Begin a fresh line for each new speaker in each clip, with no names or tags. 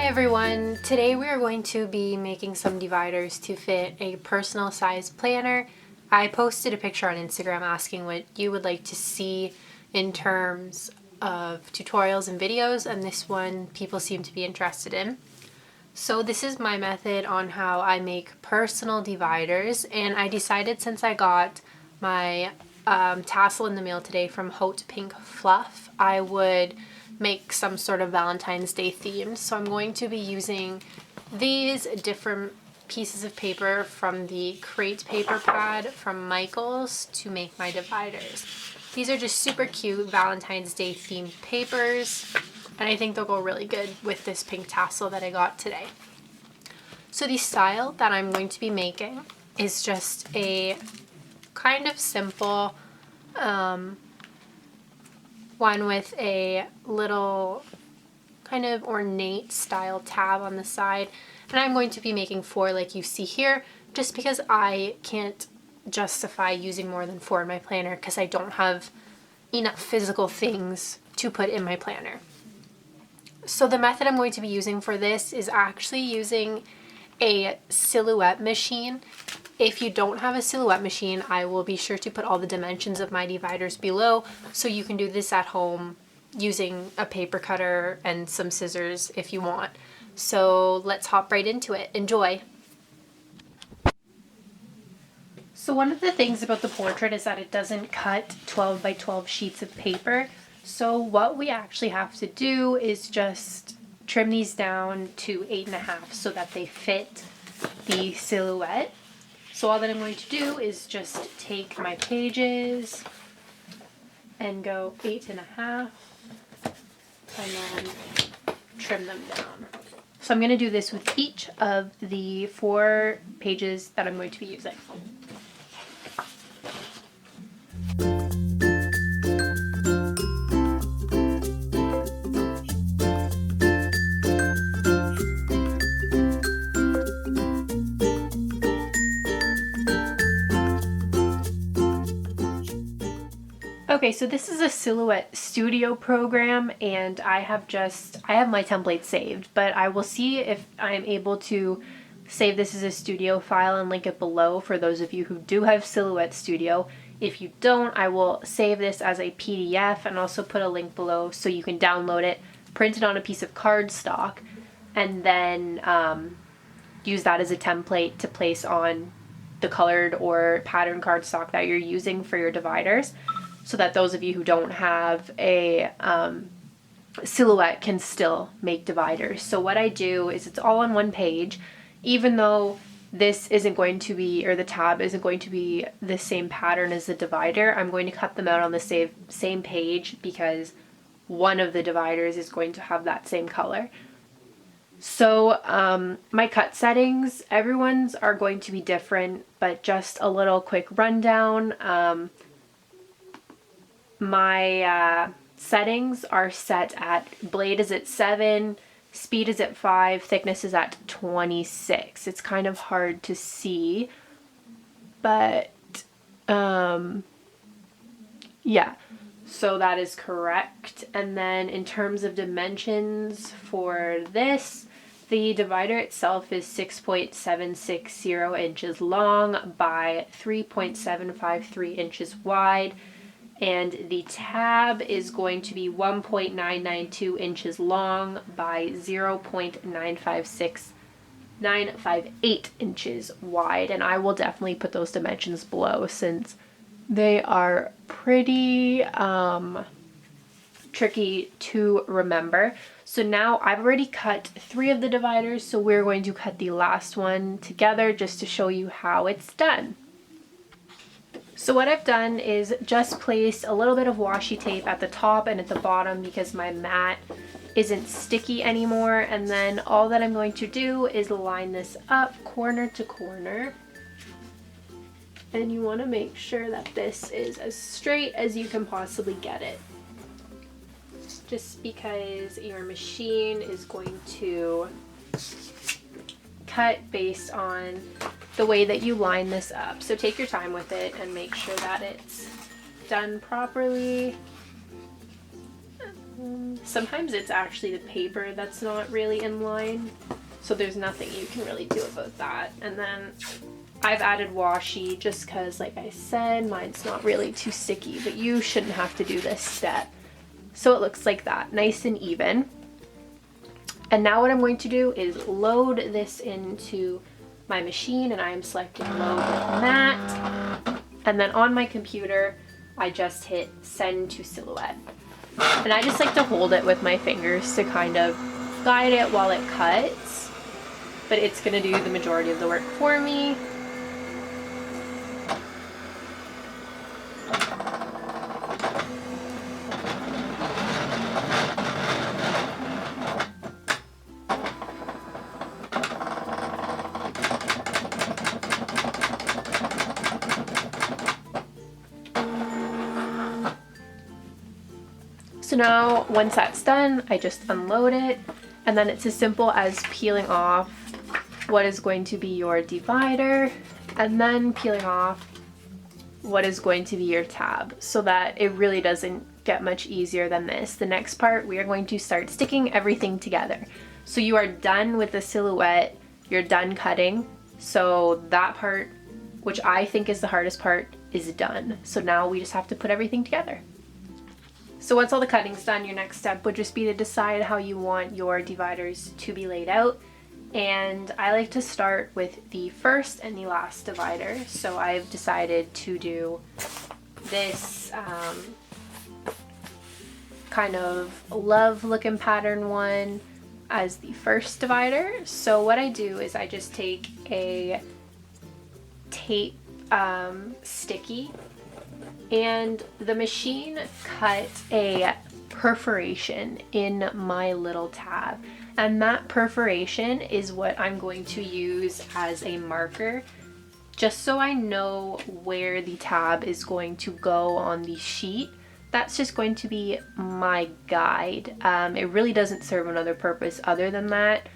everyone! Today we are going to be making some dividers to fit a personal size planner. I posted a picture on Instagram asking what you would like to see in terms of tutorials and videos, and this one people seem to be interested in. So this is my method on how I make personal dividers, and I decided since I got my tassel in the mail today from Haute Pink Fluff, I would make some sort of Valentine's Day theme. So I'm going to be using these different pieces of paper from the Crate paper pad from Michaels to make my dividers. These are just super cute Valentine's Day themed papers, and I think they'll go really good with this pink tassel that I got today. So the style that I'm going to be making is just a kind of simple one with a little kind of ornate style tab on the side, and I'm going to be making 4 like you see here, just because I can't justify using more than 4 in my planner because I don't have enough physical things to put in my planner. So the method I'm going to be using for this is actually using a silhouette machine. If you don't have a silhouette machine, I will be sure to put all the dimensions of my dividers below, so you can do this at home using a paper cutter and some scissors if you want. So let's hop right into it. Enjoy! So one of the things about the portrait is that it doesn't cut 12 by 12 sheets of paper. So what we actually have to do is just trim these down to 8.5 so that they fit the silhouette. So all that I'm going to do is just take my pages and go 8.5 and then trim them down. So I'm going to do this with each of the 4 pages that I'm going to be using. Okay, so this is a Silhouette Studio program, and I have my template saved, but I will see if I'm able to save this as a studio file and link it below for those of you who do have Silhouette Studio. If you don't, I will save this as a PDF and also put a link below so you can download it, print it on a piece of cardstock, and then use that as a template to place on the colored or pattern cardstock that you're using for your dividers, so that those of you who don't have a silhouette can still make dividers. So what I do is it's all on one page, even though this isn't going to be, or the tab isn't going to be the same pattern as the divider. I'm going to cut them out on the same page because one of the dividers is going to have that same color. So my cut settings, everyone's are going to be different, but just a little quick rundown. My settings are set at blade is at 7, speed is at 5, thickness is at 26. It's kind of hard to see, but yeah, so that is correct. And then in terms of dimensions for this, the divider itself is 6.760 inches long by 3.753 inches wide. And the tab is going to be 1.992 inches long by 0.956958 inches wide. And I will definitely put those dimensions below since they are pretty tricky to remember. So now I've already cut 3 of the dividers, so we're going to cut the last one together just to show you how it's done. So what I've done is just placed a little bit of washi tape at the top and at the bottom because my mat isn't sticky anymore, and then all that I'm going to do is line this up corner to corner, and you want to make sure that this is as straight as you can possibly get it, just because your machine is going to cut based on the way that you line this up. So take your time with it and make sure that it's done properly. Sometimes it's actually the paper that's not really in line, so there's nothing you can really do about that. And then I've added washi just because, like I said, mine's not really too sticky, but you shouldn't have to do this step. So it looks like that, nice and even. And now what I'm going to do is load this into my machine, and I am selecting load with mat. And then on my computer, I just hit send to silhouette. And I just like to hold it with my fingers to kind of guide it while it cuts, but it's gonna do the majority of the work for me. So now once that's done, I just unload it, and then it's as simple as peeling off what is going to be your divider and then peeling off what is going to be your tab, so that it really doesn't get much easier than this. The next part, we are going to start sticking everything together. So you are done with the silhouette, you're done cutting, so that part, which I think is the hardest part, is done. So now we just have to put everything together. So once all the cutting's done, your next step would just be to decide how you want your dividers to be laid out. And I like to start with the first and the last divider. So I've decided to do this kind of love looking pattern one as the first divider. So what I do is I just take a tape sticky, and the machine cut a perforation in my little tab, and that perforation is what I'm going to use as a marker, just so I know where the tab is going to go on the sheet. That's just going to be my guide. It really doesn't serve another purpose other than that.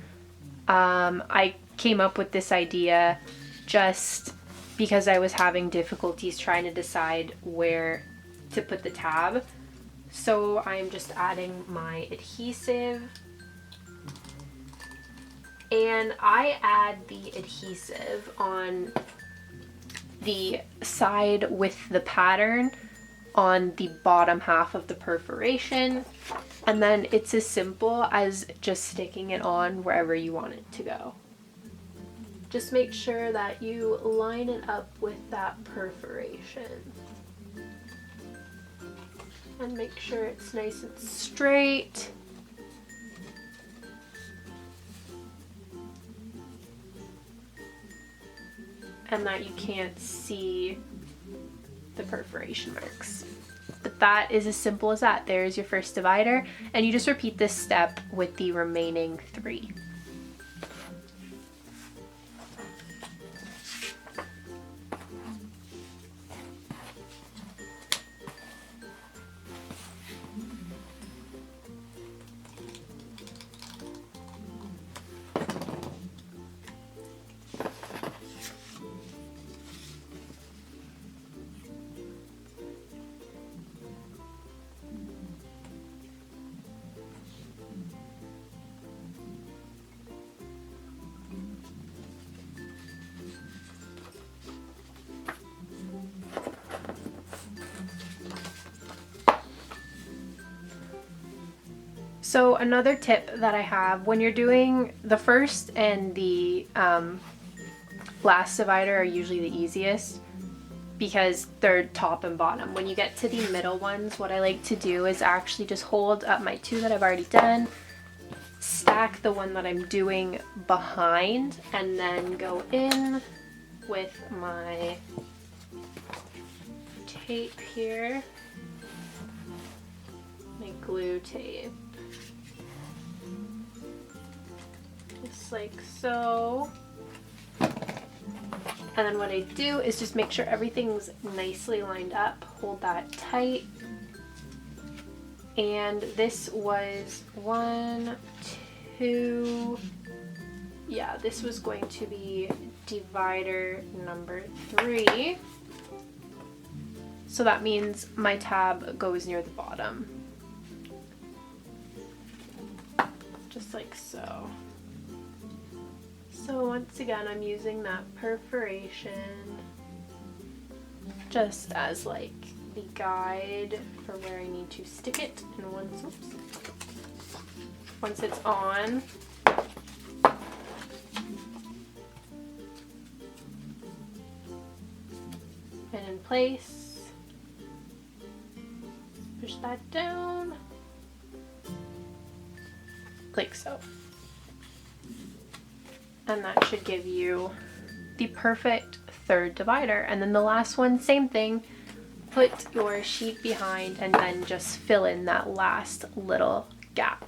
I came up with this idea just because I was having difficulties trying to decide where to put the tab. So I'm just adding my adhesive, and I add the adhesive on the side with the pattern on the bottom half of the perforation, and then it's as simple as just sticking it on wherever you want it to go. Just make sure that you line it up with that perforation. And make sure it's nice and straight. And that you can't see the perforation marks. But that is as simple as that. There's your first divider, and you just repeat this step with the remaining 3. So another tip that I have, when you're doing the first and the last divider are usually the easiest because they're top and bottom. When you get to the middle ones, what I like to do is actually just hold up my 2 that I've already done, stack the one that I'm doing behind, and then go in with my tape here, my glue tape. Just like so. And then what I do is just make sure everything's nicely lined up, hold that tight. And this was 1, 2, yeah, this was going to be divider number 3. So that means my tab goes near the bottom. just like so. So once again, I'm using that perforation just as like the guide for where I need to stick it. And once it's on, and in place, push that down like so. And that should give you the perfect third divider. And then the last one, same thing, put your sheet behind and then just fill in that last little gap.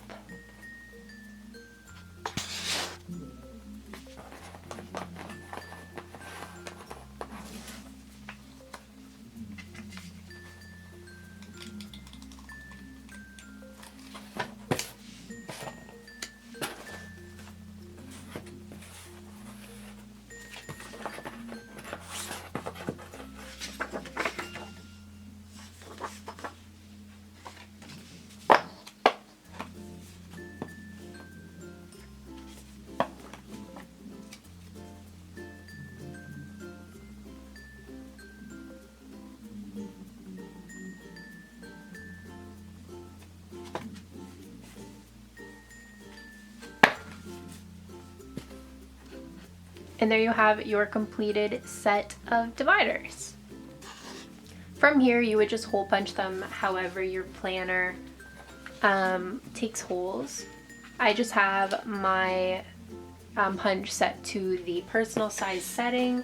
And there you have your completed set of dividers. From here, you would just hole punch them however your planner takes holes. I just have my punch set to the personal size setting.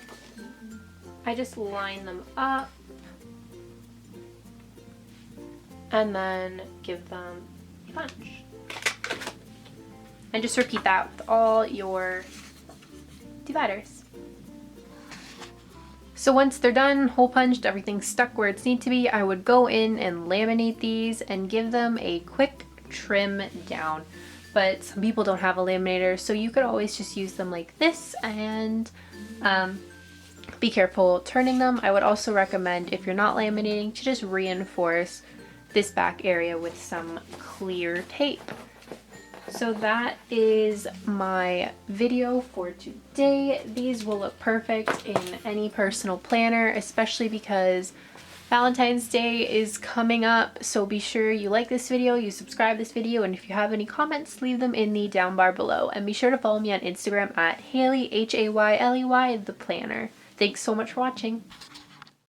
I just line them up and then give them a punch. And just repeat that with all your dividers. So once they're done, hole punched, everything's stuck where it's need to be, I would go in and laminate these and give them a quick trim down. But some people don't have a laminator, so you could always just use them like this and be careful turning them. I would also recommend, if you're not laminating, to just reinforce this back area with some clear tape. So that is my video for today. These will look perfect in any personal planner, especially because Valentine's Day is coming up. So be sure you like this video, you subscribe this video, and if you have any comments, leave them in the down bar below. And be sure to follow me on Instagram at Hayley, Hayley, the planner. Thanks so much for watching.